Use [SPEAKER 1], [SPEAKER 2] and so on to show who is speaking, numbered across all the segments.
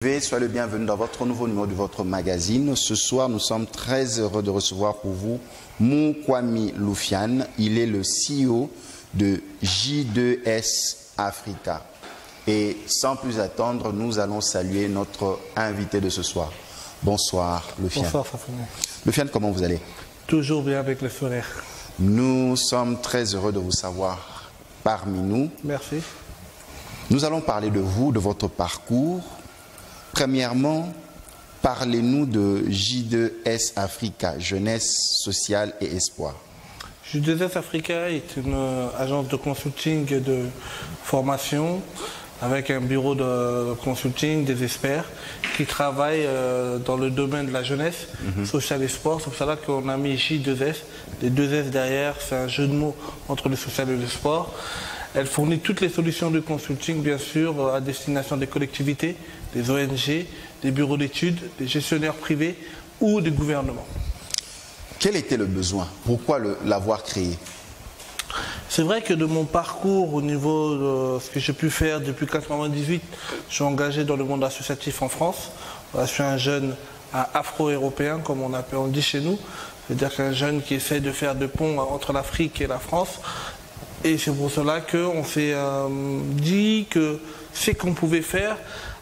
[SPEAKER 1] Soyez le bienvenu dans votre nouveau numéro de votre magazine. Ce soir, nous sommes très heureux de recevoir pour vous Mokwami Lufiane. Il est le CEO de J2S Africa. Et sans plus attendre, nous allons saluer notre invité de ce soir. Bonsoir Lufiane.
[SPEAKER 2] Bonsoir Fafouné.
[SPEAKER 1] Lufiane, comment vous allez?
[SPEAKER 2] Toujours bien avec le sourire.
[SPEAKER 1] Nous sommes très heureux de vous savoir parmi nous.
[SPEAKER 2] Merci.
[SPEAKER 1] Nous allons parler de vous, de votre parcours. Premièrement, parlez-nous de J2S Africa, Jeunesse, Sociale et Espoir.
[SPEAKER 2] J2S Africa est une agence de consulting et de formation avec un bureau de consulting, des experts qui travaillent dans le domaine de la jeunesse, sociale et sport. C'est pour cela qu'on a mis J2S. Les deux S derrière, c'est un jeu de mots entre le social et le sport. Elle fournit toutes les solutions de consulting, bien sûr, à destination des collectivités, des ONG, des bureaux d'études, des gestionnaires privés ou des gouvernements.
[SPEAKER 1] Quel était le besoin? Pourquoi l'avoir créé?
[SPEAKER 2] C'est vrai que de mon parcours, au niveau de ce que j'ai pu faire depuis 1998, je suis engagé dans le monde associatif en France. Je suis un jeune afro-européen, comme on dit chez nous. C'est-à-dire qu'un jeune qui essaie de faire de pont entre l'Afrique et la France. Et c'est pour cela qu'on s'est dit que ce qu'on pouvait faire,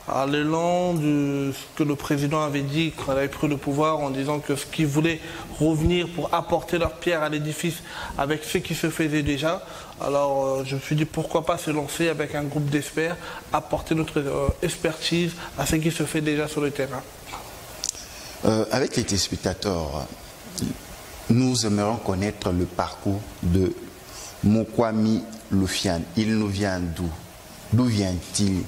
[SPEAKER 2] à l'élan de ce que le président avait dit quand il avait pris le pouvoir, en disant que ce qu'il voulait revenir pour apporter leur pierre à l'édifice avec ce qui se faisait déjà. Alors je me suis dit pourquoi pas se lancer avec un groupe d'experts, apporter notre expertise à ce qui se fait déjà sur le terrain.
[SPEAKER 1] Avec les téléspectateurs, nous aimerions connaître le parcours de Mokwami Lufiane. Il nous vient d'où? D'où vient-il?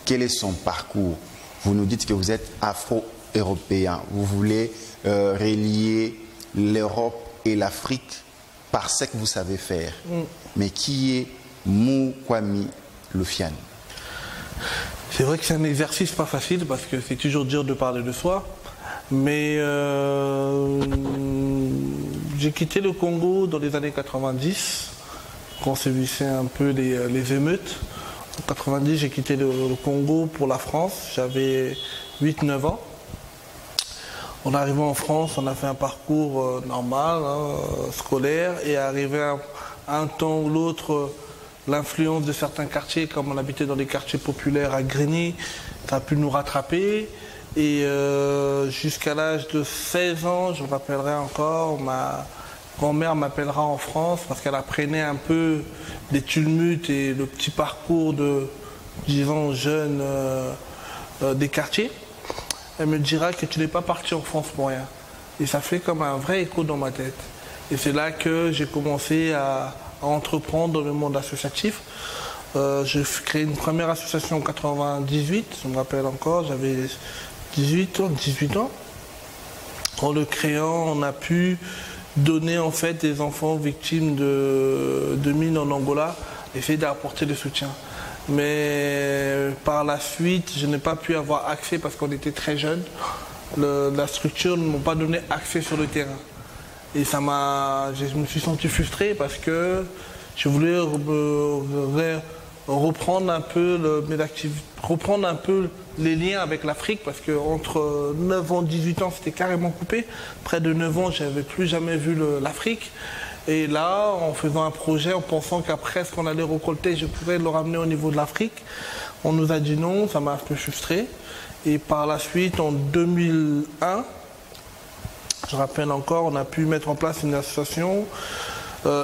[SPEAKER 1] Quel est son parcours? Vous nous dites que vous êtes afro-européen. Vous voulez relier l'Europe et l'Afrique par ce que vous savez faire. Mais qui est Mokwami Lufiane?
[SPEAKER 2] C'est vrai que c'est un exercice pas facile parce que c'est toujours dur de parler de soi. Mais j'ai quitté le Congo dans les années 90. Quand sévissaient un peu les émeutes. En 90, j'ai quitté le Congo pour la France. J'avais 8-9 ans. En arrivant en France, on a fait un parcours normal, scolaire, et arrivé à un temps ou l'autre, l'influence de certains quartiers, comme on habitait dans les quartiers populaires à Grigny, ça a pu nous rattraper. Et jusqu'à l'âge de 16 ans, je me rappellerai encore, ma grand-mère m'appellera en France parce qu'elle apprenait un peu les tumultes et le petit parcours de, disons, jeunes des quartiers. Elle me dira que tu n'es pas parti en France pour rien. Et ça fait comme un vrai écho dans ma tête. Et c'est là que j'ai commencé à entreprendre dans le monde associatif. J'ai créé une première association en 98, je me rappelle encore, j'avais 18 ans. En le créant, on a pu donner en fait des enfants victimes de mines en Angola, essayer d'apporter le soutien. Mais par la suite, je n'ai pas pu avoir accès parce qu'on était très jeunes. La structure ne m'a pas donné accès sur le terrain. Et je me suis senti frustré parce que je voulais reprendre un peu mes activités, reprendre un peu les liens avec l'Afrique, parce qu'entre 9 ans et 18 ans, c'était carrément coupé. Près de 9 ans, je n'avais plus jamais vu l'Afrique. Et là, en faisant un projet, en pensant qu'après ce qu'on allait récolter, je pourrais le ramener au niveau de l'Afrique, on nous a dit non, ça m'a un peu frustré. Et par la suite, en 2001, je rappelle encore, on a pu mettre en place une association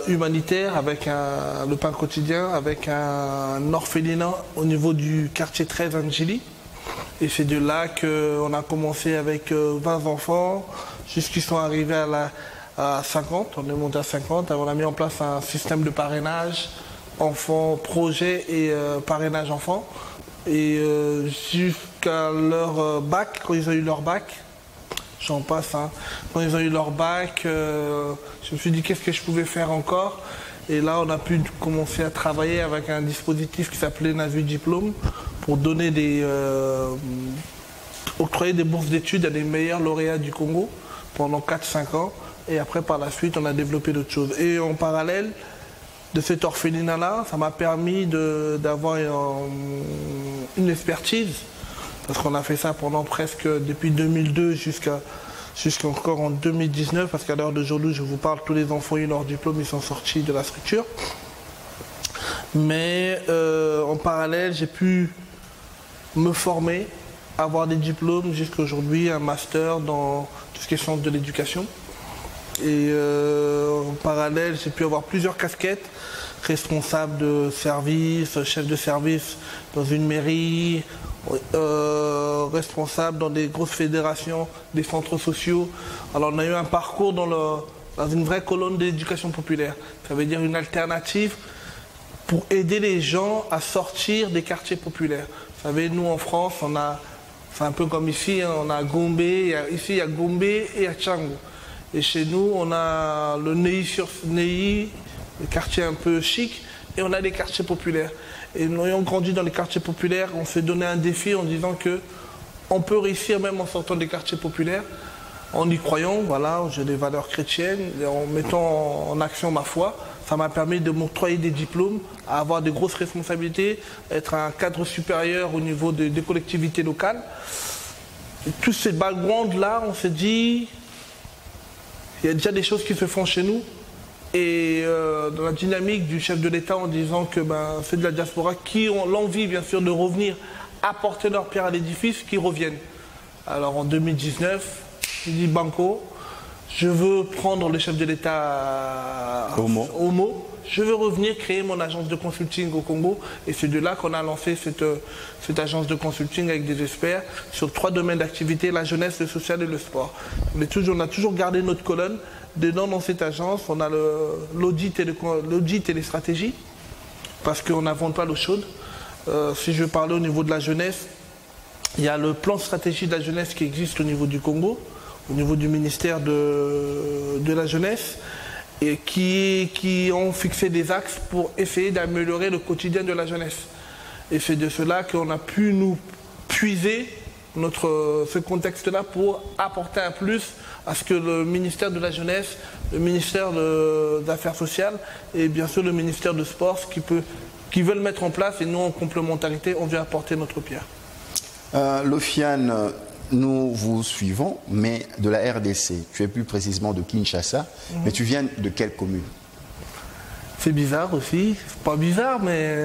[SPEAKER 2] humanitaire avec le pain quotidien, avec un orphelinat au niveau du quartier 13 Angeli. Et c'est de là qu'on a commencé avec 20 enfants, jusqu'ils sont arrivés à 50, on est monté à 50. On a mis en place un système de parrainage, enfants, projet et parrainage enfants. Et jusqu'à leur bac, quand ils ont eu leur bac, j'en passe, quand ils ont eu leur bac, je me suis dit qu'est-ce que je pouvais faire encore. Et là, on a pu commencer à travailler avec un dispositif qui s'appelait Navu Diplôme pour donner octroyer des bourses d'études à des meilleurs lauréats du Congo pendant 4-5 ans. Et après, par la suite, on a développé d'autres choses. Et en parallèle de cet orphelinat-là, ça m'a permis d'avoir une expertise parce qu'on a fait ça pendant presque depuis 2002 jusqu'encore en 2019, parce qu'à l'heure d'aujourd'hui, je vous parle, tous les enfants ont eu leur diplôme, ils sont sortis de la structure. Mais en parallèle, j'ai pu me former, avoir des diplômes jusqu'à aujourd'hui, un master dans tout ce qui est sciences de l'éducation. Et en parallèle, j'ai pu avoir plusieurs casquettes, responsable de service, chef de service dans une mairie, responsable dans des grosses fédérations, des centres sociaux. Alors on a eu un parcours dans une vraie colonne d'éducation populaire. Ça veut dire une alternative pour aider les gens à sortir des quartiers populaires. Vous savez, nous en France, c'est un peu comme ici, hein, on a Gombe, ici il y a Gombe et il y a Tchangou. Et chez nous, on a le Neuilly, le quartier un peu chic, et on a les quartiers populaires. Et nous ayant grandi dans les quartiers populaires, on s'est donné un défi en disant que on peut réussir même en sortant des quartiers populaires, en y croyant, voilà, j'ai des valeurs chrétiennes, et en mettant en action ma foi. Ça m'a permis de m'octroyer des diplômes, à avoir de grosses responsabilités, être un cadre supérieur au niveau des collectivités locales. Et tous ces backgrounds-là, on s'est dit, il y a déjà des choses qui se font chez nous. Et dans la dynamique du chef de l'État en disant que c'est de la diaspora qui ont l'envie bien sûr de revenir apporter leur pierre à l'édifice, qui reviennent. Alors en 2019, j'ai dit Banco, je veux prendre le chef de l'État au mot. Je veux revenir créer mon agence de consulting au Congo. Et c'est de là qu'on a lancé cette agence de consulting avec des experts sur 3 domaines d'activité, la jeunesse, le social et le sport. On a toujours gardé notre colonne. Dedans, dans cette agence, on a l'audit et les stratégies, parce qu'on n'invente pas l'eau chaude. Si je parlais au niveau de la jeunesse, il y a le plan de stratégie de la jeunesse qui existe au niveau du Congo, au niveau du ministère de la jeunesse, et qui ont fixé des axes pour essayer d'améliorer le quotidien de la jeunesse. Et c'est de cela qu'on a pu nous puiser ce contexte-là pour apporter un plus à ce que le ministère de la Jeunesse, le ministère des Affaires sociales et bien sûr le ministère de Sport, qui veulent mettre en place, et nous en complémentarité, on vient apporter notre pierre.
[SPEAKER 1] Lofiane, nous vous suivons, mais de la RDC. Tu es plus précisément de Kinshasa, mais tu viens de quelle commune?
[SPEAKER 2] C'est bizarre aussi, c'est pas bizarre, mais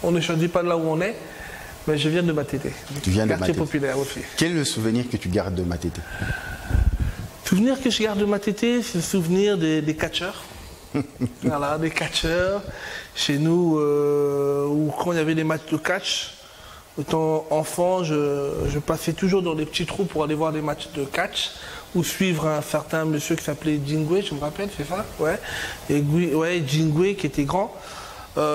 [SPEAKER 2] on ne choisit pas de là où on est. Mais je viens de Matete.
[SPEAKER 1] Tu viens de
[SPEAKER 2] quartier
[SPEAKER 1] Matete.
[SPEAKER 2] Populaire aussi.
[SPEAKER 1] Quel est le souvenir que tu gardes de Matete?
[SPEAKER 2] Le souvenir que je garde de Matete, c'est le souvenir des catcheurs. Voilà, des catcheurs. Chez nous, où quand il y avait des matchs de catch, étant enfant, je passais toujours dans les petits trous pour aller voir des matchs de catch, ou suivre un certain monsieur qui s'appelait Jingwe, je me rappelle, c'est ça? Ouais. Et ouais, Jingwe qui était grand.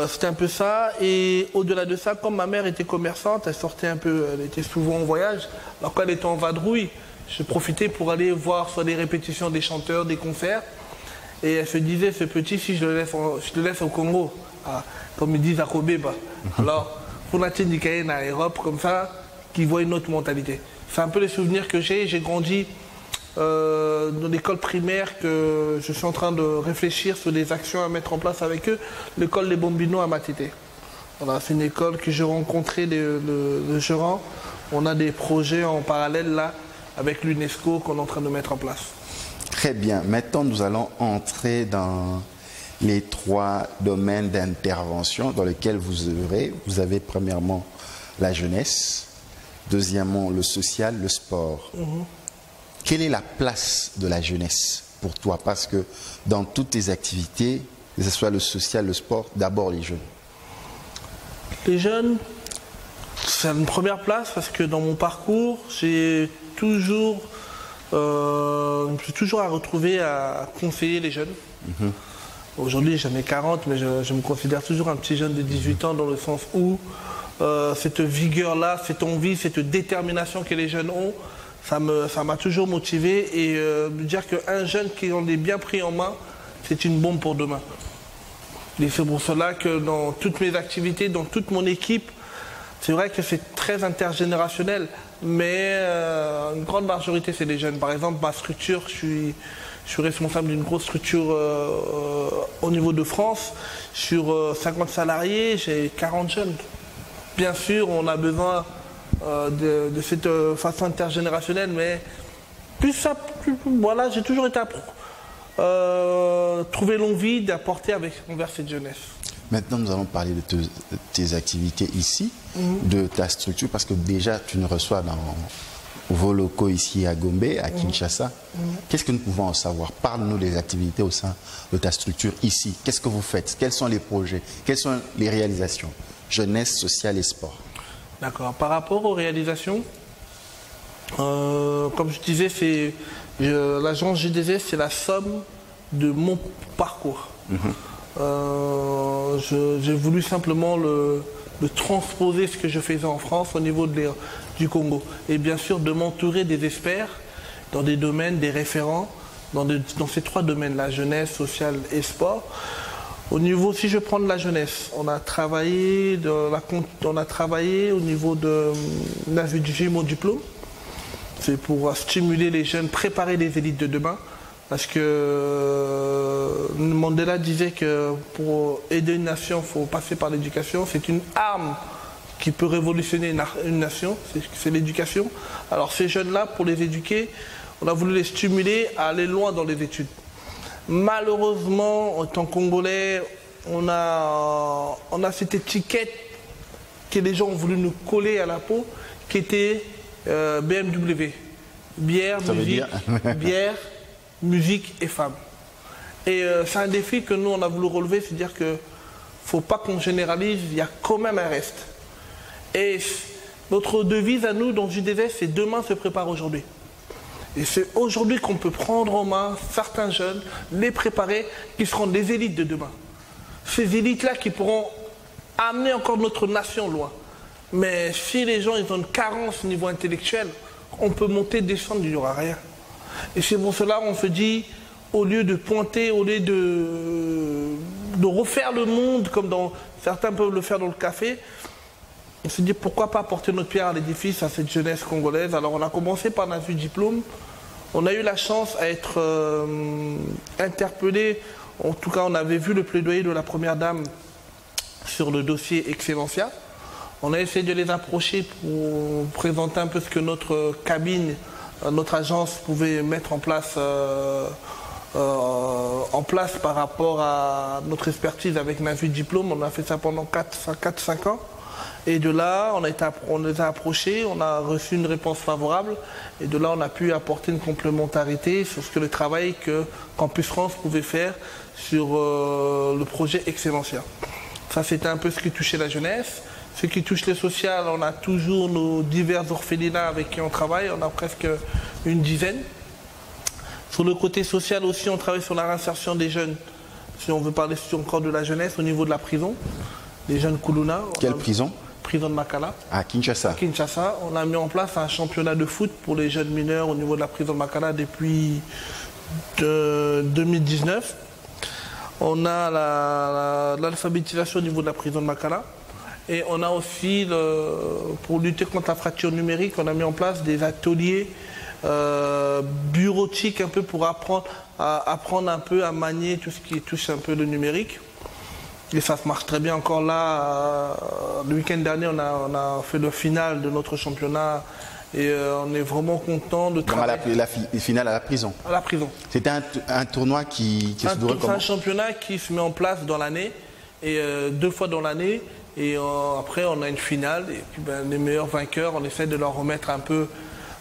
[SPEAKER 2] C'était un peu ça, et au-delà de ça, comme ma mère était commerçante, elle était souvent en voyage. Alors quand elle était en vadrouille, je profitais pour aller voir soit des répétitions des chanteurs, des concerts, et elle se disait, ce petit, si je le laisse au Congo, comme ils disent à Kobeba. Alors, pour la Tchénikaïe, à Europe, comme ça, qui voit une autre mentalité. C'est un peu les souvenirs que j'ai grandi dans l'école primaire, que je suis en train de réfléchir sur des actions à mettre en place avec eux, l'école des Bambino à Matete. Voilà, c'est une école que j'ai rencontré le gérant. On a des projets en parallèle là avec l'UNESCO qu'on est en train de mettre en place.
[SPEAKER 1] Très bien. Maintenant, nous allons entrer dans les 3 domaines d'intervention dans lesquels vous œuvrez. Vous avez premièrement la jeunesse, deuxièmement le social, le sport. Quelle est la place de la jeunesse pour toi? Parce que dans toutes tes activités, que ce soit le social, le sport, d'abord les jeunes.
[SPEAKER 2] Les jeunes, c'est une première place parce que dans mon parcours, je suis toujours à retrouver à conseiller les jeunes. Aujourd'hui, j'en ai 40, mais je me considère toujours un petit jeune de 18 ans dans le sens où cette vigueur-là, cette envie, cette détermination que les jeunes ont, ça m'a toujours motivé, et de dire qu'un jeune qui en est bien pris en main, c'est une bombe pour demain. Et c'est pour cela que dans toutes mes activités, dans toute mon équipe, c'est vrai que c'est très intergénérationnel, mais une grande majorité c'est des jeunes. Par exemple, ma structure, je suis responsable d'une grosse structure au niveau de France. Sur 50 salariés, j'ai 40 jeunes. Bien sûr, on a besoin de cette façon intergénérationnelle, mais plus ça, voilà, j'ai toujours été trouvé l'envie d'apporter envers cette jeunesse.
[SPEAKER 1] Maintenant, nous allons parler de tes activités ici, de ta structure, parce que déjà, tu nous reçois dans vos locaux ici à Gombe, à Kinshasa. Qu'est-ce que nous pouvons en savoir? Parle-nous des activités au sein de ta structure ici. Qu'est-ce que vous faites? Quels sont les projets? Quelles sont les réalisations? Jeunesse, sociale et sport. D'accord.
[SPEAKER 2] Par rapport aux réalisations, comme je disais, l'agence GDZ, c'est la somme de mon parcours. J'ai voulu simplement le transposer ce que je faisais en France au niveau du Congo. Et bien sûr, de m'entourer des experts dans des domaines, des référents, dans ces trois domaines, la jeunesse, sociale et sport. Au niveau, si je prends de la jeunesse, on a travaillé au niveau de la vue du mon diplôme. C'est pour stimuler les jeunes, préparer les élites de demain. Parce que Mandela disait que pour aider une nation, il faut passer par l'éducation. C'est une arme qui peut révolutionner une nation, c'est l'éducation. Alors ces jeunes-là, pour les éduquer, on a voulu les stimuler à aller loin dans les études. Malheureusement, en tant que Congolais, on a cette étiquette que les gens ont voulu nous coller à la peau, qui était BMW. Bière, bière, musique et femmes. Et c'est un défi que nous, on a voulu relever, c'est-à-dire qu'il ne faut pas qu'on généralise, il y a quand même un reste. Et notre devise à nous, dans JDZ, c'est « Demain se prépare aujourd'hui ». Et c'est aujourd'hui qu'on peut prendre en main certains jeunes, les préparer, qui seront des élites de demain. Ces élites-là qui pourront amener encore notre nation loin. Mais si les gens ils ont une carence au niveau intellectuel, on peut monter, descendre, il n'y aura rien. Et c'est pour cela qu'on se dit, au lieu de pointer, au lieu de refaire le monde comme certains peuvent le faire dans le café, on se dit pourquoi pas apporter notre pierre à l'édifice à cette jeunesse congolaise. Alors on a commencé par un diplôme. On a eu la chance à être interpellé. En tout cas, on avait vu le plaidoyer de la première dame sur le dossier Excellencia. On a essayé de les approcher pour présenter un peu ce que notre cabine, notre agence pouvait mettre en place par rapport à notre expertise avec Navi Diplôme. On a fait ça pendant 4-5 ans. Et de là, on les a approchés, on a reçu une réponse favorable. Et de là, on a pu apporter une complémentarité sur ce que le travail que Campus France pouvait faire sur le projet Excellencia. Ça, c'était un peu ce qui touchait la jeunesse. Ce qui touche le social, on a toujours nos divers orphelinats avec qui on travaille. On a presque une dizaine. Sur le côté social aussi, on travaille sur la réinsertion des jeunes. Si on veut parler encore de la jeunesse, au niveau de la prison, les jeunes Kuluna.
[SPEAKER 1] Quelle prison?
[SPEAKER 2] Prison de Makala.
[SPEAKER 1] À Kinshasa.
[SPEAKER 2] À Kinshasa. On a mis en place un championnat de foot pour les jeunes mineurs au niveau de la prison de Makala depuis 2019. On a l'alphabétisation au niveau de la prison de Makala. Et on a aussi, pour lutter contre la fracture numérique, on a mis en place des ateliers bureautiques un peu pour apprendre un peu à manier tout ce qui touche un peu le numérique. Et ça se marche très bien encore là. Le week-end dernier, on a fait le final de notre championnat et on est vraiment content de travailler.
[SPEAKER 1] La finale à la prison? À la prison. C'était un tournoi qui se déroule comment?
[SPEAKER 2] C'est un championnat qui se met en place dans l'année, et 2 fois dans l'année. Et après, on a une finale. Et puis, les meilleurs vainqueurs, on essaie de leur remettre un peu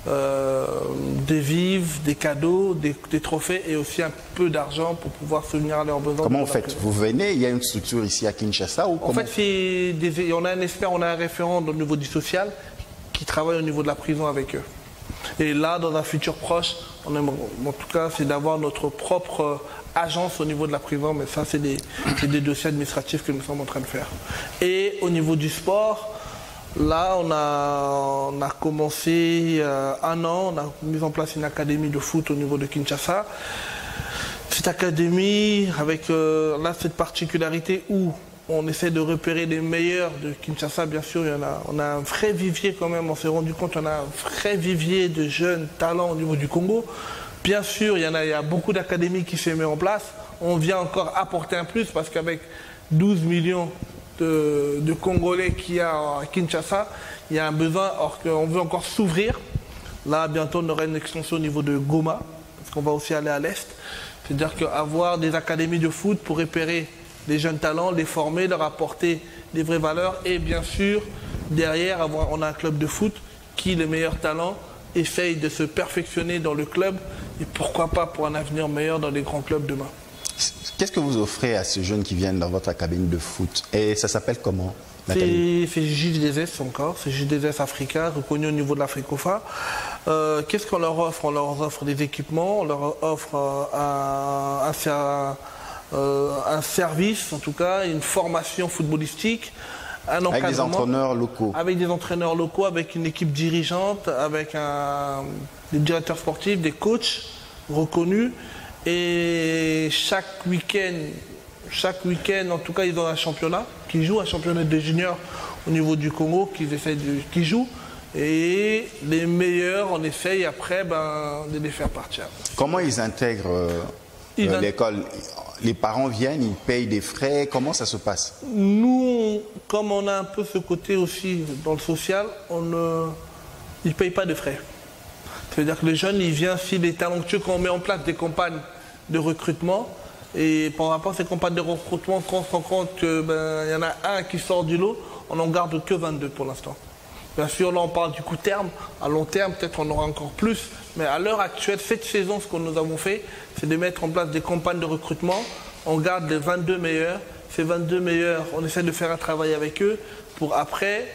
[SPEAKER 2] des vivres, des cadeaux, des trophées et aussi un peu d'argent pour pouvoir souvenir à leurs besoins.
[SPEAKER 1] Comment vous faites? Vous venez, il y a une structure ici à Kinshasa ou
[SPEAKER 2] En fait, on a un expert, on a un référent au niveau du social qui travaille au niveau de la prison avec eux. Et là, dans un futur proche, on aimerait, en tout cas, c'est d'avoir notre propre agence au niveau de la prison, mais ça, c'est des dossiers administratifs que nous sommes en train de faire. Et au niveau du sport, là, on a commencé 1 an, on a mis en place une académie de foot au niveau de Kinshasa. Cette académie, avec là, cette particularité où on essaie de repérer les meilleurs de Kinshasa, bien sûr, on a un vrai vivier quand même, on s'est rendu compte, on a un vrai vivier de jeunes talents au niveau du Congo. Bien sûr, il y a beaucoup d'académies qui se mettent en place. On vient encore apporter un plus parce qu'avec 12 millions de Congolais qu'il y a à Kinshasa, il y a un besoin, or qu'on veut encore s'ouvrir. Là, bientôt, on aura une extension au niveau de Goma, parce qu'on va aussi aller à l'Est. C'est-à-dire qu'avoir des académies de foot pour repérer les jeunes talents, les former, leur apporter des vraies valeurs. Et bien sûr, derrière, on a un club de foot qui, les meilleurs talents, essaye de se perfectionner dans le club. Et pourquoi pas pour un avenir meilleur dans les grands clubs demain.
[SPEAKER 1] Qu'est-ce que vous offrez à ces jeunes qui viennent dans votre académie de foot? Et ça s'appelle comment?
[SPEAKER 2] C'est J2S encore, c'est J2S Africa, reconnu au niveau de l'Africofa. Qu'est-ce qu'on leur offre? On leur offre des équipements, on leur offre un service, en tout cas, une formation footballistique, un encadrement. Avec des entraîneurs locaux. Avec des entraîneurs locaux, avec une équipe dirigeante, avec des directeurs sportifs, des coachs reconnus. Et chaque week-end, en tout cas, ils ont un championnat qui joue, un championnat de juniors au niveau du Congo qui joue. Et les meilleurs, on essaye après de les faire partir. Comment ils intègrent l'école? Les parents viennent, ils payent des frais, comment ça se passe? Nous, comme on a un peu ce côté aussi dans le social, ils ne payent pas de frais. C'est-à-dire que les jeunes, ils viennent, s'il est talentueux, quand on met en place des campagnes de recrutement, et par rapport à ces campagnes de recrutement, quand on se rend compte qu'il y en a un qui sort du lot, on n'en garde que 22 pour l'instant. Bien sûr, là on parle du court terme, à long terme peut-être on aura encore plus, mais à l'heure actuelle, cette saison, ce que nous avons fait, c'est de mettre en place des campagnes de recrutement, on garde les 22 meilleurs, ces 22 meilleurs, on essaie de faire un travail avec eux, pour après,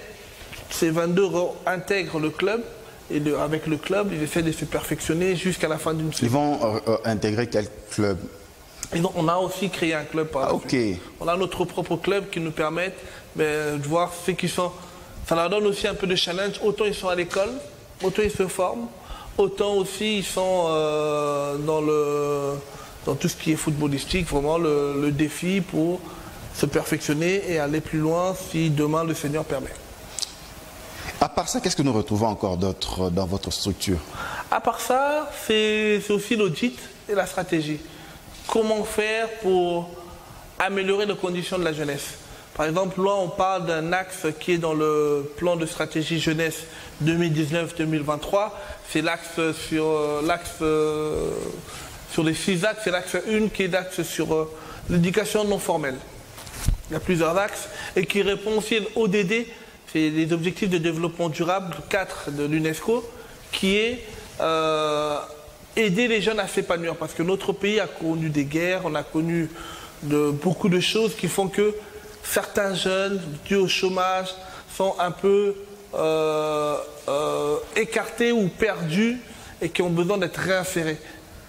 [SPEAKER 2] ces 22 intègrent le club, et avec le club, ils essaient de se perfectionner jusqu'à la fin d'une saison. Ils vont intégrer quel club? On a aussi créé un club par dessus. On a notre propre club qui nous permet de voir ceux qui sont... Ça leur donne aussi un peu de challenge. Autant ils sont à l'école, autant ils se forment, autant aussi ils sont dans tout ce qui est footballistique, vraiment le défi pour se perfectionner et aller plus loin si demain le Seigneur permet. À part ça, qu'est-ce que nous retrouvons encore d'autre dans votre structure? À part ça, c'est aussi l'audit et la stratégie. Comment faire pour améliorer les conditions de la jeunesse? Par exemple, là, on parle d'un axe qui est dans le plan de stratégie jeunesse 2019-2023. C'est l'axe sur les 6 axes, c'est l'axe 1 qui est l'axe sur l'éducation non formelle. Il y a plusieurs axes et qui répond aussi aux ODD, c'est les objectifs de développement durable 4 de l'UNESCO, qui est aider les jeunes à s'épanouir. Parce que notre pays a connu des guerres, on a connu beaucoup de choses qui font que certains jeunes, dus au chômage, sont un peu écartés ou perdus et qui ont besoin d'être réinsérés.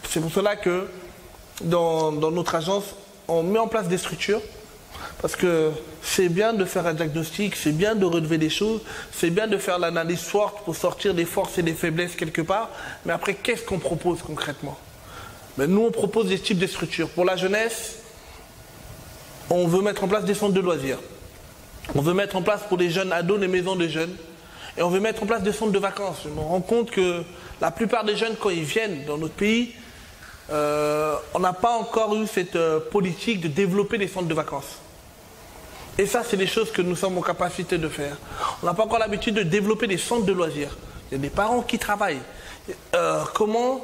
[SPEAKER 2] C'est pour cela que dans notre agence, on met en place des structures. Parce que c'est bien de faire un diagnostic, c'est bien de relever des choses, c'est bien de faire l'analyse SWOT pour sortir des forces et des faiblesses quelque part. Mais après, qu'est-ce qu'on propose concrètement? Nous, on propose des types de structures. Pour la jeunesse, on veut mettre en place des centres de loisirs. On veut mettre en place pour les jeunes ados des maisons de jeunes. Et on veut mettre en place des centres de vacances. Je me rends compte que la plupart des jeunes, quand ils viennent dans notre pays, on n'a pas encore eu cette politique de développer des centres de vacances. Et ça, c'est des choses que nous sommes en capacité de faire. On n'a pas encore l'habitude de développer des centres de loisirs. Il y a des parents qui travaillent. Comment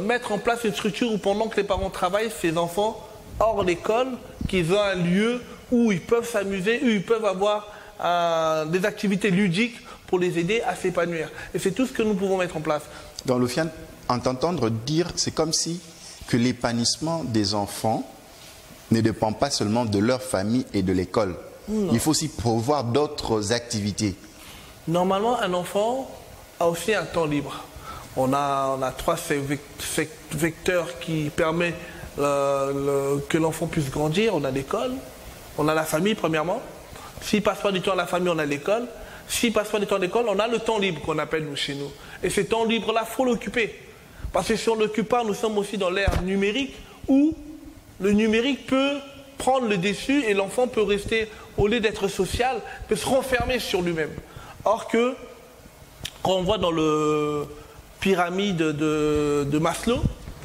[SPEAKER 2] mettre en place une structure où pendant que les parents travaillent, ces enfants, hors l'école, qu'ils ont un lieu où ils peuvent s'amuser, où ils peuvent avoir des activités ludiques pour les aider à s'épanouir. Et c'est tout ce que nous pouvons mettre en place. Dans le FIAN, en t'entendre dire, c'est comme si que l'épanouissement des enfants ne dépend pas seulement de leur famille et de l'école. Il faut aussi pourvoir d'autres activités. Normalement, un enfant a aussi un temps libre. On a 3 vecteurs qui permettent que l'enfant puisse grandir. On a l'école, on a la famille premièrement. S'il ne passe pas du temps à la famille, on a l'école. S'il ne passe pas du temps à l'école, on a le temps libre qu'on appelle nous, chez nous. Et ce temps libre-là, il faut l'occuper. Parce que si on ne l'occupe pas, nous sommes aussi dans l'ère numérique où le numérique peut prendre le dessus et l'enfant peut rester, au lieu d'être social, peut se renfermer sur lui-même. Or que, quand on voit dans le pyramide de Maslow,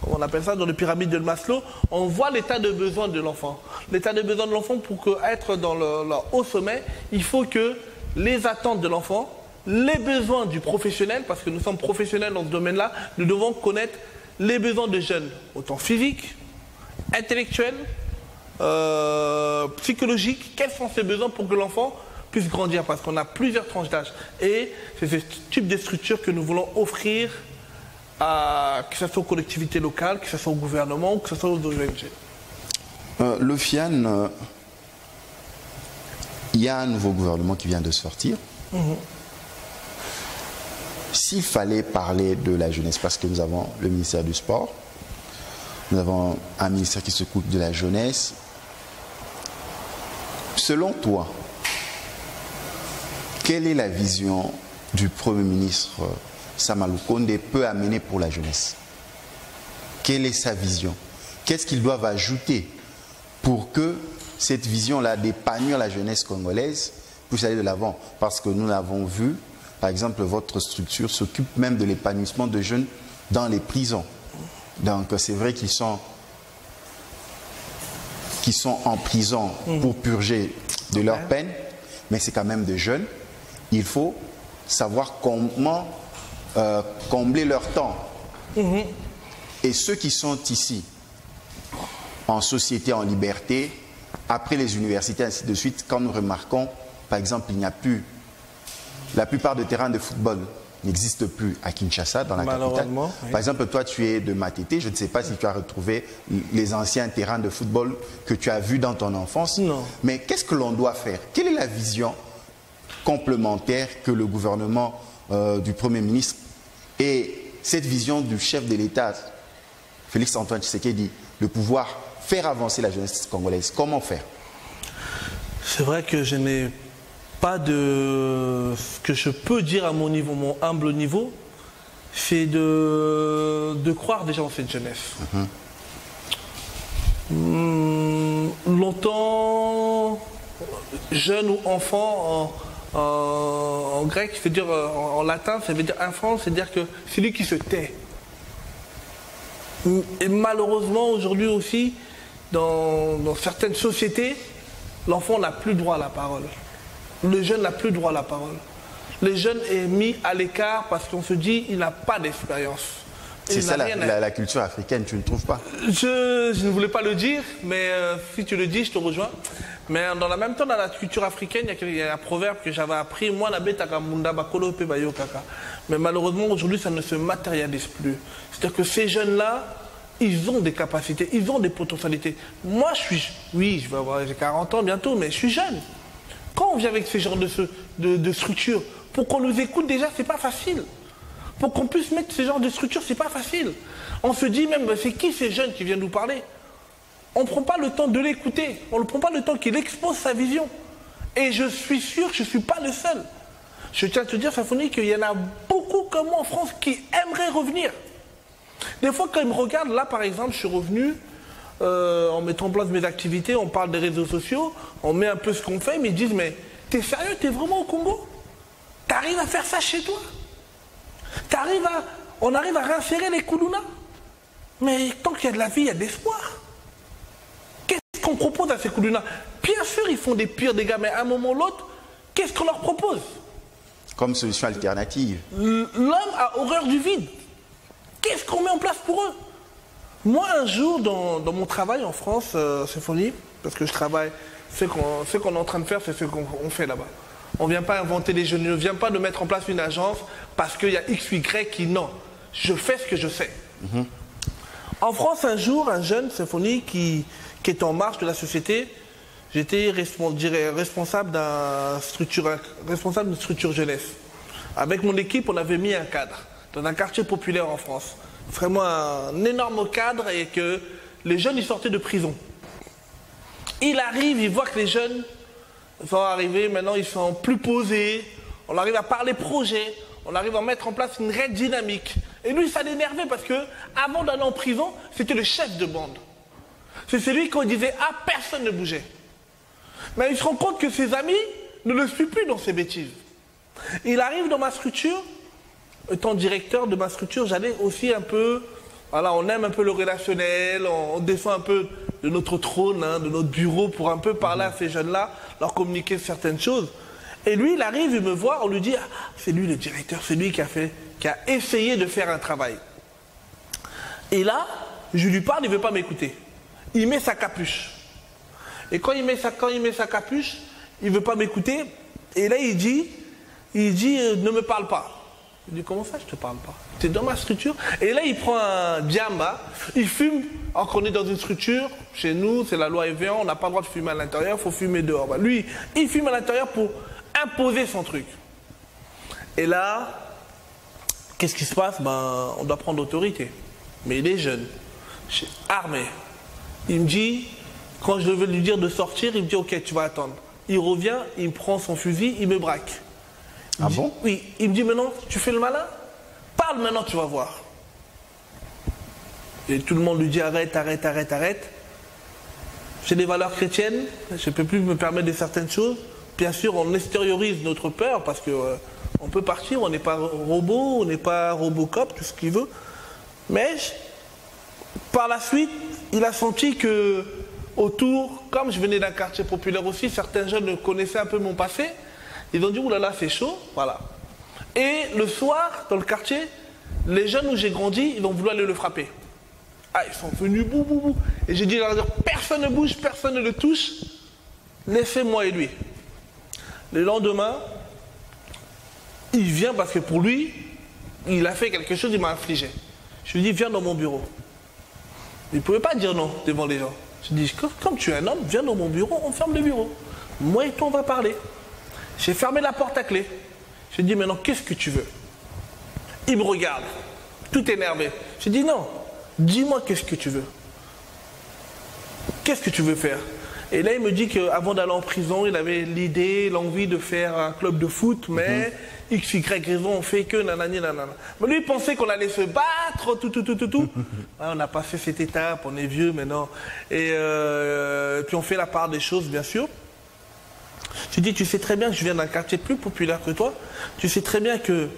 [SPEAKER 2] on appelle ça dans le pyramide de Maslow, on voit l'état de besoin de l'enfant. L'état de besoin de l'enfant, pour être dans le haut sommet, il faut que les attentes de l'enfant, les besoins du professionnel, parce que nous sommes professionnels dans ce domaine-là, nous devons connaître les besoins de jeunes, autant physiques, intellectuels, psychologiques. Quels sont ces besoins pour que l'enfant puisse grandir, parce qu'on a plusieurs tranches d'âge. Et c'est ce type de structure que nous voulons offrir que ce soit aux collectivités locales, que ce soit au gouvernement, que ce soit aux ONG.
[SPEAKER 1] Le FIAN, il y a un nouveau gouvernement qui vient de sortir. S'il fallait parler de la jeunesse, parce que nous avons le ministère du Sport, nous avons un ministère qui s'occupe de la jeunesse, selon toi, quelle est la vision du Premier ministre Sama Lukonde peut amener pour la jeunesse? Quelle est sa vision? Qu'est-ce qu'ils doivent ajouter pour que cette vision-là d'épanouir la jeunesse congolaise puisse aller de l'avant? Parce que nous l'avons vu, par exemple, votre structure s'occupe même de l'épanouissement de jeunes dans les prisons. Donc c'est vrai qu'ils sont en prison pour purger de leur peine, mais c'est quand même des jeunes. Il faut savoir comment combler leur temps. Et ceux qui sont ici, en société, en liberté, après les universités, ainsi de suite, quand nous remarquons, par exemple, il n'y a plus, la plupart des terrains de football n'existent plus à Kinshasa, dans la capitale.
[SPEAKER 2] Oui.
[SPEAKER 1] Par exemple, toi, tu es de Matete, je ne sais pas si tu as retrouvé les anciens terrains de football que tu as vus dans ton enfance.
[SPEAKER 2] Non.
[SPEAKER 1] Mais qu'est-ce que l'on doit faire? Quelle est la vision complémentaire que le gouvernement du Premier ministre et cette vision du chef de l'État, Félix Antoine Tshisekedi, de pouvoir faire avancer la jeunesse congolaise? Comment faire?
[SPEAKER 2] C'est vrai que je n'ai pas de... Ce que je peux dire à mon niveau, mon humble niveau, c'est de croire déjà en cette jeunesse. Longtemps, jeune ou enfant, en grec, ça veut dire, en latin, ça veut dire enfant, c'est-à-dire que c'est lui qui se tait. Et malheureusement, aujourd'hui aussi, dans certaines sociétés, l'enfant n'a plus droit à la parole. Le jeune n'a plus droit à la parole. Le jeune est mis à l'écart parce qu'on se dit qu'il n'a pas d'expérience.
[SPEAKER 1] C'est ça la culture africaine, tu ne trouves pas?
[SPEAKER 2] Je ne voulais pas le dire, mais si tu le dis, je te rejoins. Mais dans le même temps, dans la culture africaine, il y a un proverbe que j'avais appris, moi, mais malheureusement, aujourd'hui, ça ne se matérialise plus. C'est-à-dire que ces jeunes-là, ils ont des capacités, ils ont des potentialités. Moi, oui, j'ai 40 ans bientôt, mais je suis jeune. Quand on vient avec ce genre de structure, pour qu'on nous écoute déjà, c'est pas facile. Pour qu'on puisse mettre ce genre de structure, c'est pas facile. On se dit même, c'est qui ces jeunes qui viennent nous parler? On ne prend pas le temps de l'écouter. On ne prend pas le temps qu'il expose sa vision. Et je suis sûr que je ne suis pas le seul. Je tiens à te dire, Safoni, qu'il y en a beaucoup comme moi en France qui aimeraient revenir. Des fois, quand ils me regardent, là par exemple, je suis revenu, en mettant en place mes activités, on parle des réseaux sociaux, on met un peu ce qu'on fait, mais ils disent, mais t'es sérieux, t'es vraiment au Congo? T'arrives à faire ça chez toi? On arrive à réinsérer les Koulouna? Mais tant qu'il y a de la vie, il y a de l'espoir. Qu'est-ce qu'on propose à ces Koulouna? Bien sûr, ils font des pires dégâts, mais à un moment ou l'autre, qu'est-ce qu'on leur propose? Comme solution alternative. L'homme a horreur du vide. Qu'est-ce qu'on met en place pour eux? Moi, un jour, dans mon travail en France, Symphonie, parce que je travaille, ce qu'on est en train de faire, c'est ce qu'on fait là-bas. On ne vient pas inventer les jeunes, on ne vient pas de mettre en place une agence parce qu'il y a X ou Y qui, non. Je fais ce que je sais. En France, un jour, un jeune Symphonie qui est en marche de la société, j'étais responsable d'une structure jeunesse. Avec mon équipe, on avait mis un cadre dans un quartier populaire en France. Vraiment un énorme cadre et que les jeunes, ils sortaient de prison. Il arrive, il voit que les jeunes vont arriver, maintenant ils sont plus posés, on arrive à parler projet, on arrive à mettre en place une réelle dynamique. Et lui, ça l'énervait parce que avant d'aller en prison, c'était le chef de bande. C'est celui qui disait « Ah, personne ne bougeait ». Mais il se rend compte que ses amis ne le suivent plus dans ses bêtises. Il arrive dans ma structure, étant directeur de ma structure, j'allais aussi un peu voilà, on aime un peu le relationnel, on descend un peu de notre trône, hein, de notre bureau pour un peu parler à ces jeunes-là, leur communiquer certaines choses. Et lui, il arrive, il me voit, on lui dit, ah, c'est lui le directeur, c'est lui qui a essayé de faire un travail. Et là, je lui parle, il ne veut pas m'écouter. Il met sa capuche. Et quand il met sa capuche, il ne veut pas m'écouter. Et là, il dit, ne me parle pas. Je dis, comment ça, je ne te parle pas? Tu es dans ma structure. Et là, il prend un djamba, il fume, alors qu'on est dans une structure, chez nous, c'est la loi Evian, on n'a pas le droit de fumer à l'intérieur, il faut fumer dehors. Bah, lui, il fume à l'intérieur pour imposer son truc. Et là, qu'est-ce qui se passe? Ben, on doit prendre l'autorité. Mais il est jeune, armé. Il me dit, quand je devais lui dire de sortir, il me dit, ok, tu vas attendre. Il revient, il me prend son fusil, il me braque.
[SPEAKER 1] Ah bon?
[SPEAKER 2] Oui, il me dit maintenant, tu fais le malin? Parle maintenant, tu vas voir. Et tout le monde lui dit arrête, arrête, arrête, arrête. J'ai des valeurs chrétiennes, je ne peux plus me permettre de certaines choses. Bien sûr, on extériorise notre peur parce que on peut partir, on n'est pas robot, on n'est pas Robocop, tout ce qu'il veut. Mais par la suite, il a senti que autour, comme je venais d'un quartier populaire aussi, certains jeunes connaissaient un peu mon passé. Ils ont dit, oulala, c'est chaud, voilà. Et le soir, dans le quartier, les jeunes où j'ai grandi, ils ont voulu aller le frapper. Ah, ils sont venus, bou, bou, bou. Et j'ai dit, personne ne bouge, personne ne le touche, laissez-moi et lui. Le lendemain, il vient parce que pour lui, il a fait quelque chose, il m'a infligé. Je lui ai dit, viens dans mon bureau. Il ne pouvait pas dire non devant les gens. Je lui ai dit, comme tu es un homme, viens dans mon bureau, on ferme le bureau. Moi et toi, on va parler. J'ai fermé la porte à clé. Je lui ai dit, maintenant, qu'est-ce que tu veux? Il me regarde, tout énervé. Je lui ai dit, non, dis-moi qu'est-ce que tu veux. Qu'est-ce que tu veux faire? Et là, il me dit qu'avant d'aller en prison, il avait l'idée, l'envie de faire un club de foot, mais X, Y raison, on fait que nanani, nanana. Mais lui, il pensait qu'on allait se battre, tout. On a passé cette étape, on est vieux maintenant. Et puis on fait la part des choses, bien sûr. Tu dis, tu sais très bien que je viens d'un quartier plus populaire que toi. Tu sais très bien que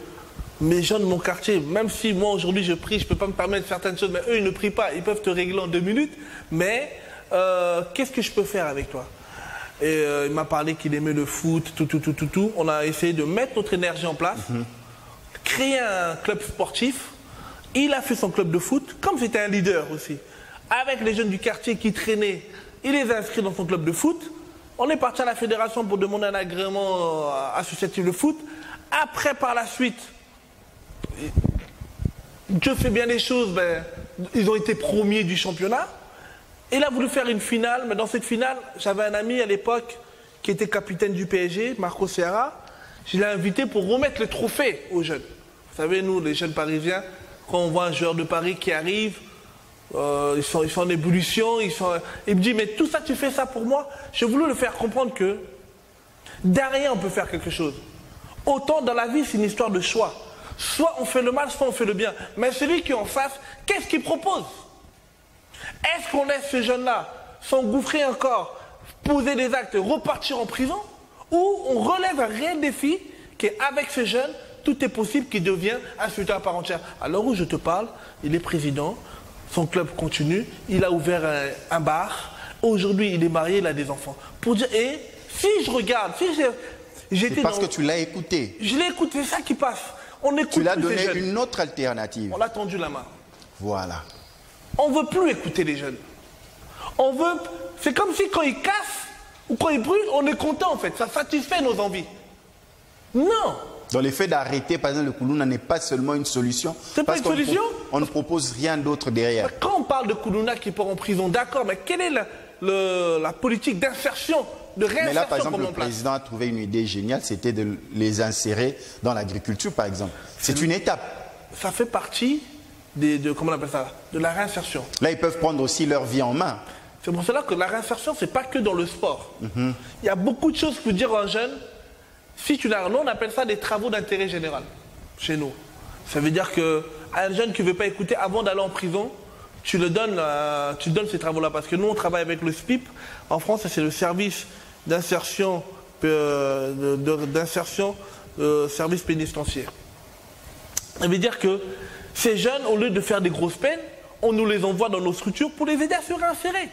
[SPEAKER 2] mes jeunes de mon quartier, même si moi aujourd'hui je prie, je ne peux pas me permettre certaines choses, mais eux ils ne prient pas, ils peuvent te régler en 2 minutes. Mais qu'est-ce que je peux faire avec toi? Et il m'a parlé qu'il aimait le foot, tout. On a essayé de mettre notre énergie en place, créer un club sportif. Il a fait son club de foot, comme c'était un leader aussi. Avec les jeunes du quartier qui traînaient, il les a inscrits dans son club de foot. On est parti à la fédération pour demander un agrément associatif de foot. Après, par la suite, Dieu fait bien les choses, ben, ils ont été premiers du championnat. Il a voulu faire une finale, mais dans cette finale, j'avais un ami à l'époque qui était capitaine du PSG, Marco Serra. Je l'ai invité pour remettre le trophée aux jeunes. Vous savez, nous, les jeunes parisiens, quand on voit un joueur de Paris qui arrive, ils sont en ébullition, il me dit, mais tout ça, tu fais ça pour moi? J'ai voulu le faire comprendre que derrière, on peut faire quelque chose. Autant dans la vie, c'est une histoire de choix. Soit on fait le mal, soit on fait le bien. Mais celui qui est en face, qu'est-ce qu'il propose? Est-ce qu'on laisse ces jeunes-là s'engouffrer encore, poser des actes, repartir en prison? Ou on relève un réel défi qu'avec ces jeunes, tout est possible, qui devient un citoyen à part entière. Alors où je te parle, il est président, son club continue, il a ouvert un bar, aujourd'hui il est marié, il a des enfants. Pour dire, et si je regarde, si j'étais
[SPEAKER 1] parce que tu l'as écouté.
[SPEAKER 2] Je l'ai écouté, c'est ça qui passe. On écoute.
[SPEAKER 1] Tu l'as donné une autre alternative.
[SPEAKER 2] On a tendu la main.
[SPEAKER 1] Voilà.
[SPEAKER 2] On ne veut plus écouter les jeunes. On veut. C'est comme si quand ils cassent ou quand ils brûlent, on est content en fait. Ça satisfait nos envies. Non.
[SPEAKER 1] Dans le fait d'arrêter, par exemple, le Koulouna n'est pas seulement une solution.
[SPEAKER 2] C'est pas une solution.
[SPEAKER 1] On ne propose rien d'autre derrière.
[SPEAKER 2] Quand on parle de Koulouna qui part en prison, d'accord, mais quelle est la politique d'insertion, de réinsertion?
[SPEAKER 1] Mais là, par exemple, le président a trouvé une idée géniale, c'était de les insérer dans l'agriculture, par exemple. C'est une étape. Ça
[SPEAKER 2] fait partie comment on appelle ça, de la réinsertion.
[SPEAKER 1] Là, ils peuvent prendre aussi leur vie en main.
[SPEAKER 2] C'est pour cela que la réinsertion, c'est pas que dans le sport. Il y a beaucoup de choses pour dire à un jeune. Si tu n'as, nous on appelle ça des travaux d'intérêt général chez nous. Ça veut dire qu'un jeune qui ne veut pas écouter avant d'aller en prison, tu donnes ces travaux-là. Parce que nous on travaille avec le SPIP. En France, c'est le service d'insertion service pénitentiaire. Ça veut dire que ces jeunes, au lieu de faire des grosses peines, on nous les envoie dans nos structures pour les aider à se réinsérer.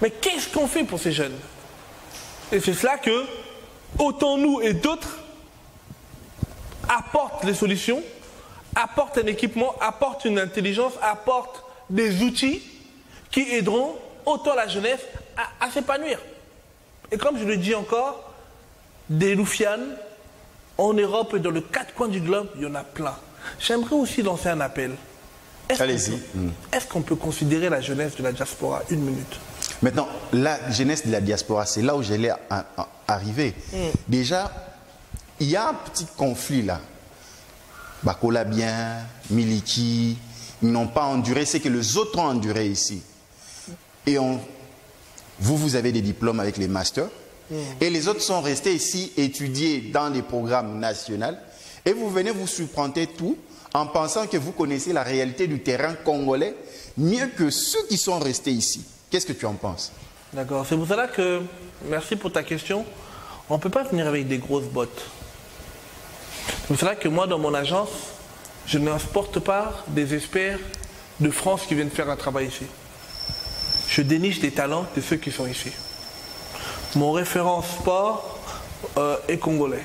[SPEAKER 2] Mais qu'est-ce qu'on fait pour ces jeunes? Et c'est cela que, autant nous et d'autres, apportent les solutions, apportent un équipement, apportent une intelligence, apportent des outils qui aideront autant la jeunesse à s'épanouir. Et comme je le dis encore, des Loufianes, en Europe et dans les 4 coins du globe, il y en a plein. J'aimerais aussi lancer un appel.
[SPEAKER 1] Allez-y.
[SPEAKER 2] Est-ce qu'on peut considérer la jeunesse de la diaspora? 1 minute.
[SPEAKER 1] Maintenant, la jeunesse de la diaspora, c'est là où j'allais arriver. Déjà, il y a un petit conflit là. Bakola bien, Miliki, ils n'ont pas enduré ce que les autres ont enduré ici. Et vous avez des diplômes avec les masters. Et les autres sont restés ici étudier dans les programmes nationaux. Et vous venez vous surprendre tout en pensant que vous connaissez la réalité du terrain congolais mieux que ceux qui sont restés ici. Qu'est-ce que tu en penses?
[SPEAKER 2] D'accord, c'est pour cela que, merci pour ta question, on ne peut pas venir avec des grosses bottes. C'est pour cela que moi, dans mon agence, je n'exporte pas des experts de France qui viennent faire un travail ici. Je déniche des talents de ceux qui sont ici. Mon référent sport est congolais.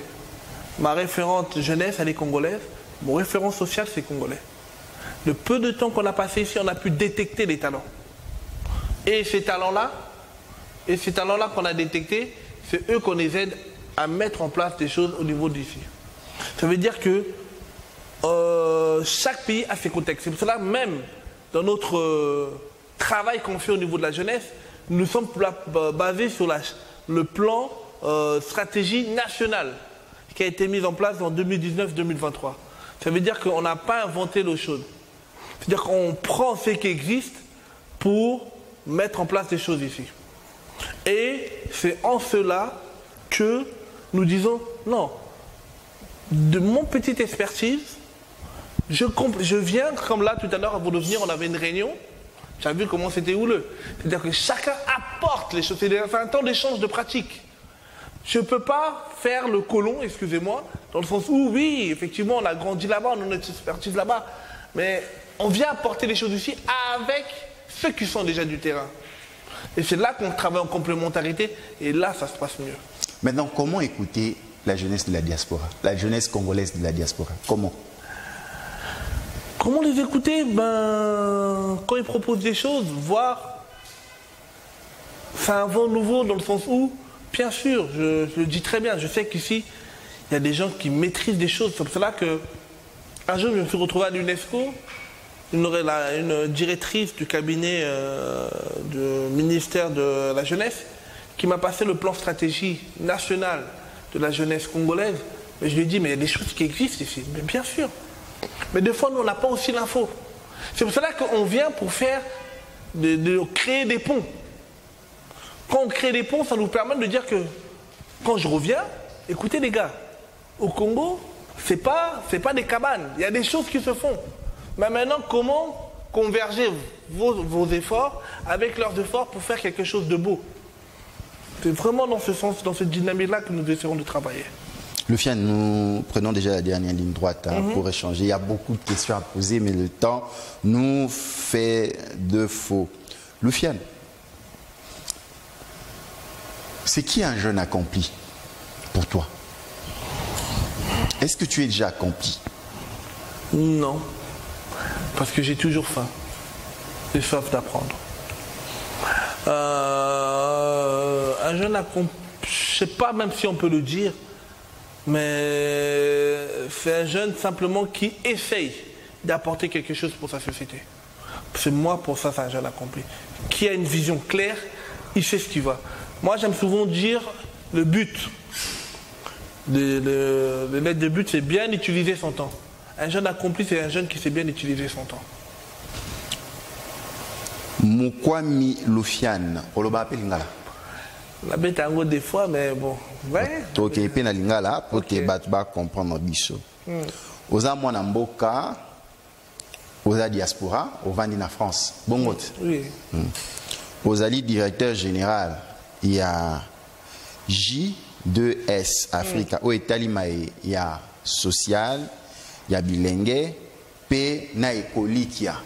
[SPEAKER 2] Ma référente jeunesse, elle est congolaise. Mon référent social, c'est congolais. Le peu de temps qu'on a passé ici, on a pu détecter les talents. Et ces talents-là qu'on a détectés, c'est eux qu'on les aide à mettre en place des choses au niveau d'ici. Ça veut dire que chaque pays a ses contextes. C'est pour cela même dans notre travail qu'on fait au niveau de la jeunesse, nous sommes basés sur le plan stratégie nationale qui a été mis en place en 2019-2023. Ça veut dire qu'on n'a pas inventé l'eau chaude. C'est-à-dire qu'on prend ce qui existe pour mettre en place des choses ici. Et c'est en cela que nous disons, non, de mon petite expertise, je viens, comme là tout à l'heure, avant de venir, on avait une réunion, tu as vu comment c'était houleux. C'est-à-dire que chacun apporte les choses, c'est un temps d'échange de pratique. Je ne peux pas faire le colon, excusez-moi, dans le sens où, oui, effectivement, on a grandi là-bas, on a notre expertise là-bas, mais on vient apporter les choses ici avec ceux qui sont déjà du terrain. Et c'est là qu'on travaille en complémentarité, et là, ça se passe mieux.
[SPEAKER 1] Maintenant, comment écouter la jeunesse de la diaspora, la jeunesse congolaise de la diaspora? Comment
[SPEAKER 2] les écouter? Quand ils proposent des choses, voir, c'est un vent nouveau dans le sens où, bien sûr, je le dis très bien, je sais qu'ici, il y a des gens qui maîtrisent des choses. C'est pour cela que, un jour, je me suis retrouvé à l'UNESCO, une directrice du cabinet du ministère de la Jeunesse qui m'a passé le plan stratégie national de la jeunesse congolaise. Et je lui ai dit, mais il y a des choses qui existent ici. Mais bien sûr. Mais des fois, nous, on n'a pas aussi l'info. C'est pour cela qu'on vient pour faire, de créer des ponts. Quand on crée des ponts, ça nous permet de dire que, quand je reviens, écoutez les gars, au Congo, c'est pas des cabanes. Il y a des choses qui se font. Mais maintenant, comment converger vos efforts avec leurs efforts pour faire quelque chose de beau? C'est vraiment dans ce sens, dans cette dynamique-là que nous essaierons de travailler.
[SPEAKER 1] Loufiane, nous prenons déjà la dernière ligne droite pour échanger. Il y a beaucoup de questions à poser, mais le temps nous fait défaut. Loufiane, c'est qui un jeune accompli pour toi? Est-ce que tu es déjà accompli?
[SPEAKER 2] Non. Parce que j'ai toujours faim. J'ai soif d'apprendre. Un jeune accompli, je ne sais pas même si on peut le dire, mais c'est un jeune simplement qui essaye d'apporter quelque chose pour sa société. C'est moi, pour ça, c'est un jeune accompli. Qui a une vision claire, il sait ce qu'il va. Moi, j'aime souvent dire le but. Le lettre de but, c'est bien utiliser son temps. Un jeune accompli, c'est un jeune qui sait bien utiliser son temps.
[SPEAKER 1] Mukwami Loufiane, Oloba appelle Lingala.
[SPEAKER 2] La bête a un des fois, mais bon. Ouais.
[SPEAKER 1] Ok, et puis na Lingala, pour que Batba comprenne biso. Oza mwana mboka, oza diaspora, ovandi na France. Bongot.
[SPEAKER 2] Oui.
[SPEAKER 1] Ozali directeur général, il y a J2S Africa. Au Italimae, il y a social, il y a bilingue, P na écolikia.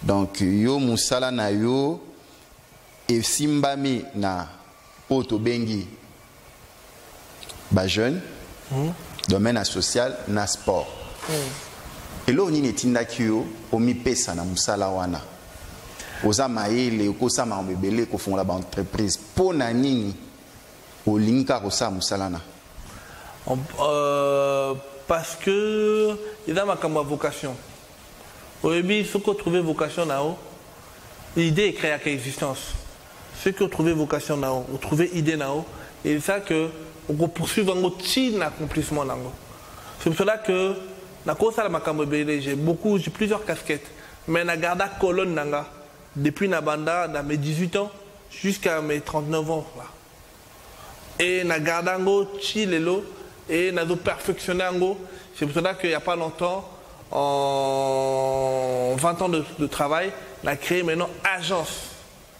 [SPEAKER 1] Donc yo musala na yo et simbami na poto bengi ba jeune domaine social na sport. Et là on netinda kyo omi pesa na musala wana. Oza maele ko ma mbebele ko fond la entreprise pona nini olinka ko sa musala na.
[SPEAKER 2] Parce que il a ma vocation. Au début, ce qu'on trouvait vocation là-haut, l'idée est créée à quelle existence. Ceux qui ont trouvé vocation là-haut, ont trouvé idée là-haut, et c'est ça que on poursuit un accomplissement là-haut. C'est pour cela que j'ai plusieurs casquettes, mais je garde la colonne nanga depuis Nabanda, dans mes 18 ans jusqu'à mes 39 ans là. Et je garde un chilelo et je perfectionné. C'est pour cela qu'il n'y a pas longtemps, en 20 ans de travail, on a créé maintenant agence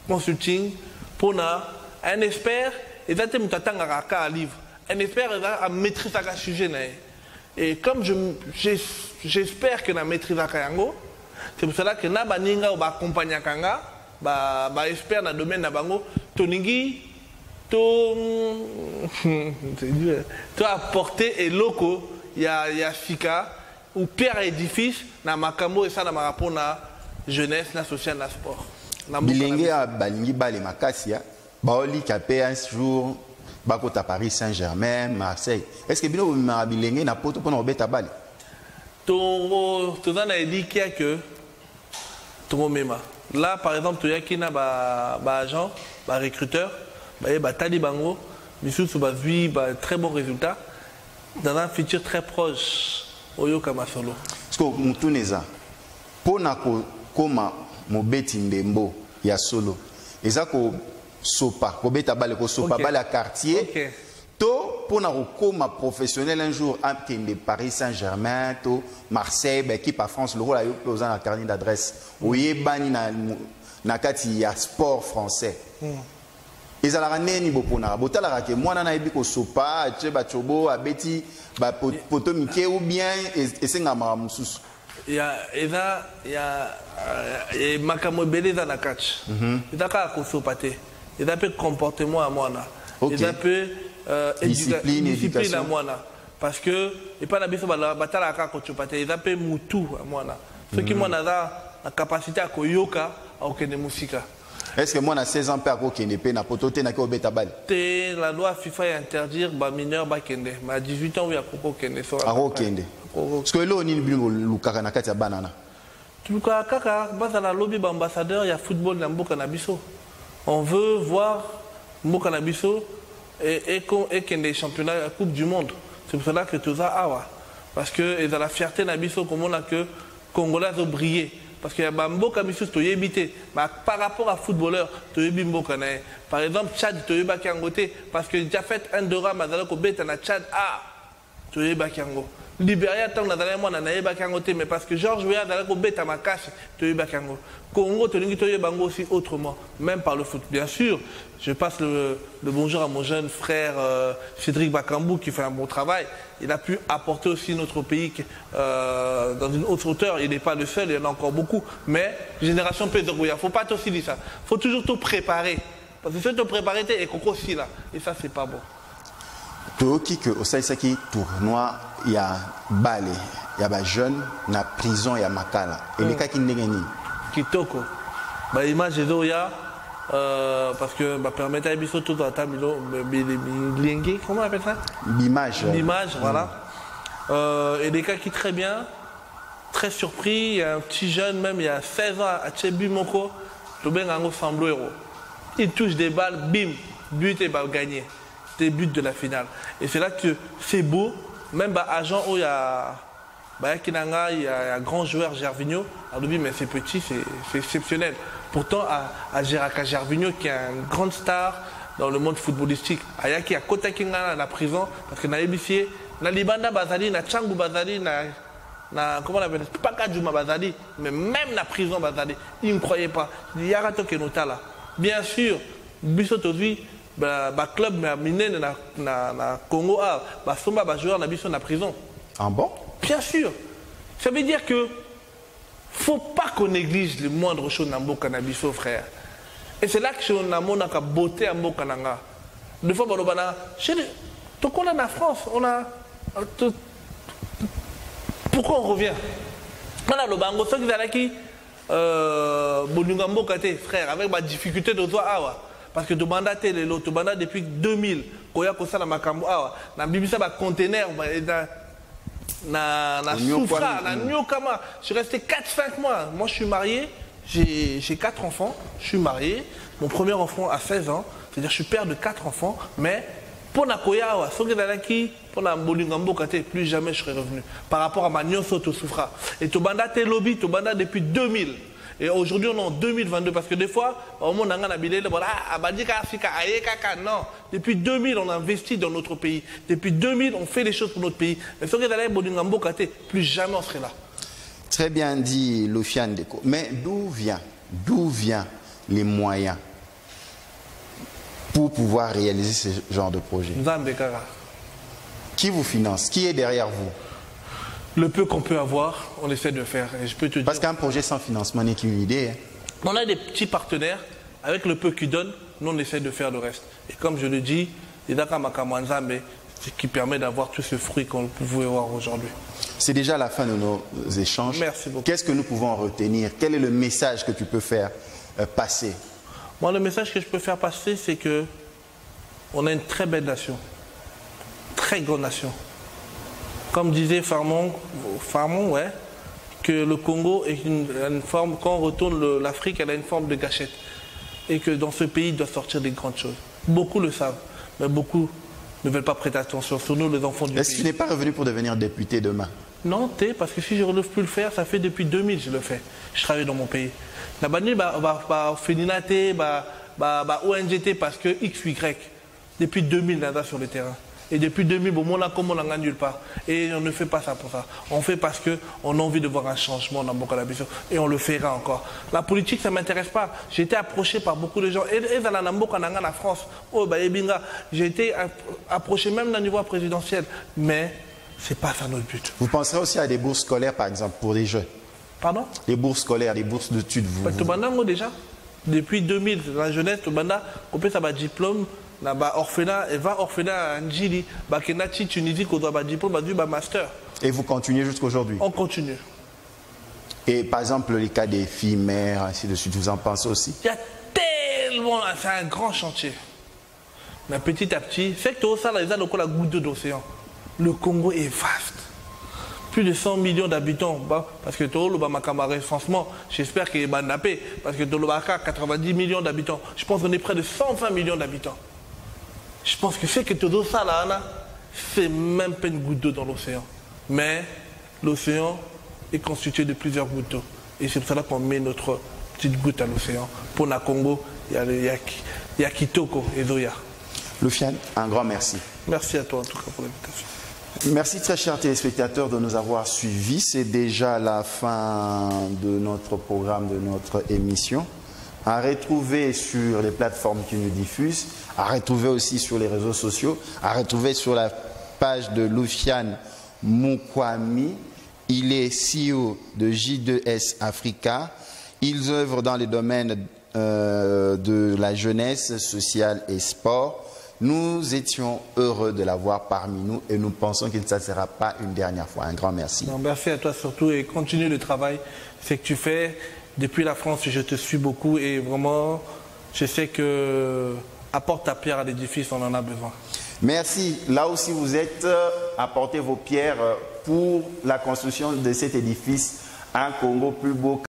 [SPEAKER 2] consulting pour un expert, et ça c'est un livre, un expert a maîtrisé le sujet. Et comme j'espère que je maîtrise le sujet, c'est pour cela que nous avons accompagné les experts dans le domaine de Bango, tu as apporté et loco, il y a Fika, ou père édifice, na makambo et ça na rapport na jeunesse, na social, na sport.
[SPEAKER 1] Bilingue a balingi bale makasia, baoli kapé un jour, bakota Paris Saint-Germain, Marseille. Est-ce que bino bilingue na poto pour obeta bale?
[SPEAKER 2] To na dit que to mema. Là par exemple, tu y a qui na ba agent, ba recruteur, ba tali bango, misou ba vie ba très bon résultat dans un futur très proche. Oyo kama solo.
[SPEAKER 1] Parce que mutuneza pona ko koma mobeti ndembo ya solo. Eza ko sopa, ko beta bale ko sopa bale à quartier. To pona ko koma professionnel un jour de Paris Saint-Germain, to Marseille, équipe à France, le rôle a eu besoin d'un carnet d'adresse. Oye bani na kati ya sport français. Ils allaient neni bopona botala ke mwana na ebiko sopa cheba chobo abeti ba poto mike ou bien esenga mususu
[SPEAKER 2] ya makamo beleza na catch itaka ko sopa te ida pe comportement à mwana ida pe discipline à mwana parce que et pas na biso batala ka ko sopa te ida pe mutu à mwana ce qui mwana la capacité à koyoka au kene musika.
[SPEAKER 1] Est-ce que moi, à 16 ans, je peux na poto te na ko beta bal?
[SPEAKER 2] La loi FIFA interdire ba mineur ba kende. Mais à 18 ans, il y a koko kende.
[SPEAKER 1] Aro kende. Parce que là, on est lukaka na kati ya banana.
[SPEAKER 2] Lukaka kaka, basa na lobby ba ambassadeur, il y a football na mboka na biso. On veut voir mboka na biso et kende championnat la Coupe du Monde. C'est pour cela que tout ça awa. Parce que ils ont la fierté na biso comme on a que Congolais ont brillé. Parce qu'il y a Mboka Missus to yebité. Par rapport à footballeur, to yebi Mboka na. Par exemple, Tchad to yeba Kangote. Parce que déjà fait un Dora Mazala ko beta na Tchad A. To yeba Kango. Libéria tant na moi na yeba Kangote. Mais parce que Georges Weah na ko beta Makache to yeba Kango. Congo to lingi to yeba Bango aussi autrement. Même par le foot. Bien sûr, je passe le bonjour à mon jeune frère Cédric Bakambou qui fait un bon travail. Il a pu apporter aussi notre pays dans une autre hauteur. Il n'est pas le seul, il y en a encore beaucoup. Mais, génération Pedro, il ne faut pas aussi dire ça. Il faut toujours tout préparer. Parce que si tu te prépares, et Coco aussi là. Et ça, c'est pas bon.
[SPEAKER 1] Toki que au Saïsaki tournoi, il y a Balé, il y a des jeunes, il y a prison, il y a Makala. Et les cas qui n'ont pas
[SPEAKER 2] Kitoko. L'image de Zoya. Parce que permettre à Bisso tout dans ta milo, comment on appelle ça?
[SPEAKER 1] L'image.
[SPEAKER 2] L'image, voilà. Et des cas qui très bien, très surpris. Il y a un petit jeune, même il y a 16 ans, à Tchebu Moko, le Bengango Samblo héros. Il touche des balles, bim, but et balle gagné. C'était le but de la finale. Et c'est là que c'est beau, même agent où il y a. Il y a un grand joueur Gervinho, mais c'est petit, c'est exceptionnel. Pourtant, à Gervinho, qui est une grande star dans le monde footballistique, il y a qui a Kota Kinga dans la prison, parce que dans l'ébicier, dans l'Ibanda Bazali, dans Tchangou Bazali, comment on appelle, pas Kadjouma Bazali, mais même dans la prison Bazali, ils ne croyaient pas. Il y a un qui est là. Bien sûr, Bissot aujourd'hui, le club miné dans le Congo, Somba joueur dans la prison.
[SPEAKER 1] Ah bon?
[SPEAKER 2] Bien sûr. Ça veut dire que faut pas qu'on néglige les moindres choses dans le cannabis, frère. Et c'est là que on a mon beauté à Mokananga. Des fois, chez tout qu'on a en France, on a. Pourquoi on revient? On a le bango, ceux qui Bolungambo Kate, frère, avec ma difficulté de toi, parce que tu mandates tu mandates depuis 2000, Koya Kosa na Makambo, na Bibisa ba conteneur, na Soufra, na Nyokama. Je suis resté 4-5 mois. Moi, je suis marié, j'ai 4 enfants, je suis marié. Mon premier enfant a 16 ans, c'est-à-dire je suis père de 4 enfants, mais pour na Koya, pour na Bolingambo Kate, plus jamais je serai revenu. Par rapport à ma Nyonso Soufra. Et tu mandates lobby, tu mandates depuis 2000. Et aujourd'hui, on est en 2022, parce que des fois, au monde, on a non. Depuis 2000, on investit dans notre pays. Depuis 2000, on fait des choses pour notre pays. Mais ce que plus jamais on serait là.
[SPEAKER 1] Très bien dit, Lufian Deko. Mais d'où viennent les moyens pour pouvoir réaliser ce genre de projet? Qui vous finance? Qui est derrière vous?
[SPEAKER 2] Le peu qu'on peut avoir, on essaie de faire. Et je peux te dire...
[SPEAKER 1] Parce qu'un projet sans financement n'est qu'une idée. Hein.
[SPEAKER 2] On a des petits partenaires, avec le peu qu'ils donnent, nous on essaie de faire le reste. Et comme je le dis, c'est ce qui permet d'avoir tout ce fruit qu'on pouvait voir aujourd'hui.
[SPEAKER 1] C'est déjà la fin de nos échanges.
[SPEAKER 2] Merci beaucoup.
[SPEAKER 1] Qu'est-ce que nous pouvons en retenir? Quel est le message que tu peux faire passer?
[SPEAKER 2] Moi, le message que je peux faire passer, c'est que on a une très belle nation. Très grande nation. Comme disait Farmon, ouais, que le Congo est une forme, quand on retourne l'Afrique, elle a une forme de gâchette. Et que dans ce pays, il doit sortir des grandes choses. Beaucoup le savent, mais beaucoup ne veulent pas prêter attention, sur nous, les enfants du pays.
[SPEAKER 1] Est-ce que tu n'es pas revenu pour devenir député demain?
[SPEAKER 2] Non, parce que si je ne relève plus le faire, ça fait depuis 2000 que je le fais. Je travaille dans mon pays. La banni, Féninate, ONGT, parce que X, Y. Depuis 2000, là sur le terrain. Et depuis 2000, on a comme on n'a nulle part. Et on ne fait pas ça pour ça. On fait parce qu'on a envie de voir un changement dans Boko Haram. Et on le fera encore. La politique, ça ne m'intéresse pas. J'ai été approché par beaucoup de gens. Et dans la France, j'ai été approché même d'un niveau présidentiel. Mais ce n'est pas ça notre but.
[SPEAKER 1] Vous penserez aussi à des bourses scolaires, par exemple, pour les jeunes?
[SPEAKER 2] Pardon?
[SPEAKER 1] Les bourses scolaires, les bourses d'études.
[SPEAKER 2] Déjà, depuis 2000, la jeunesse, on peut avoir un diplôme. Orphelinat, et va orphelinat à Ndjili, Bakenachi, Tunisie, qu'on doit avoir diplôme, master.
[SPEAKER 1] Et vous continuez jusqu'à aujourd'hui?
[SPEAKER 2] On continue.
[SPEAKER 1] Et par exemple, les cas des filles mères, ainsi de suite, vous en pensez aussi?
[SPEAKER 2] Il y a tellement, c'est un grand chantier. Mais petit à petit, c'est que tout ça, les a la goutte d'océan. Le Congo est vaste. Plus de 100 millions d'habitants. Parce que tout le camarade, franchement, j'espère qu'il est bandapé. Parce que tout le 90 millions d'habitants. Je pense qu'on est près de 120 millions d'habitants. Je pense que c'est que tout ça là, c'est même pas une goutte d'eau dans l'océan. Mais l'océan est constitué de plusieurs gouttes d'eau. Et c'est pour cela qu'on met notre petite goutte à l'océan. Pour la Congo, il y a Kitoko et Zoya.
[SPEAKER 1] Lufian, un grand merci.
[SPEAKER 2] Merci à toi en tout cas pour l'invitation.
[SPEAKER 1] Merci très chers téléspectateurs de nous avoir suivis. C'est déjà la fin de notre programme, de notre émission. À retrouver sur les plateformes qui nous diffusent, à retrouver aussi sur les réseaux sociaux, à retrouver sur la page de Lufian Mukwami. Il est CEO de J2S Africa. Ils œuvrent dans les domaines de la jeunesse, sociale et sport. Nous étions heureux de l'avoir parmi nous et nous pensons que ça ne sera pas une dernière fois. Un grand merci.
[SPEAKER 2] Non, merci à toi surtout et continue le travail que tu fais. Depuis la France, je te suis beaucoup et vraiment, je sais que apporte ta pierre à l'édifice, on en a besoin.
[SPEAKER 1] Merci. Là aussi, vous êtes, apportez vos pierres pour la construction de cet édifice, un Congo plus beau.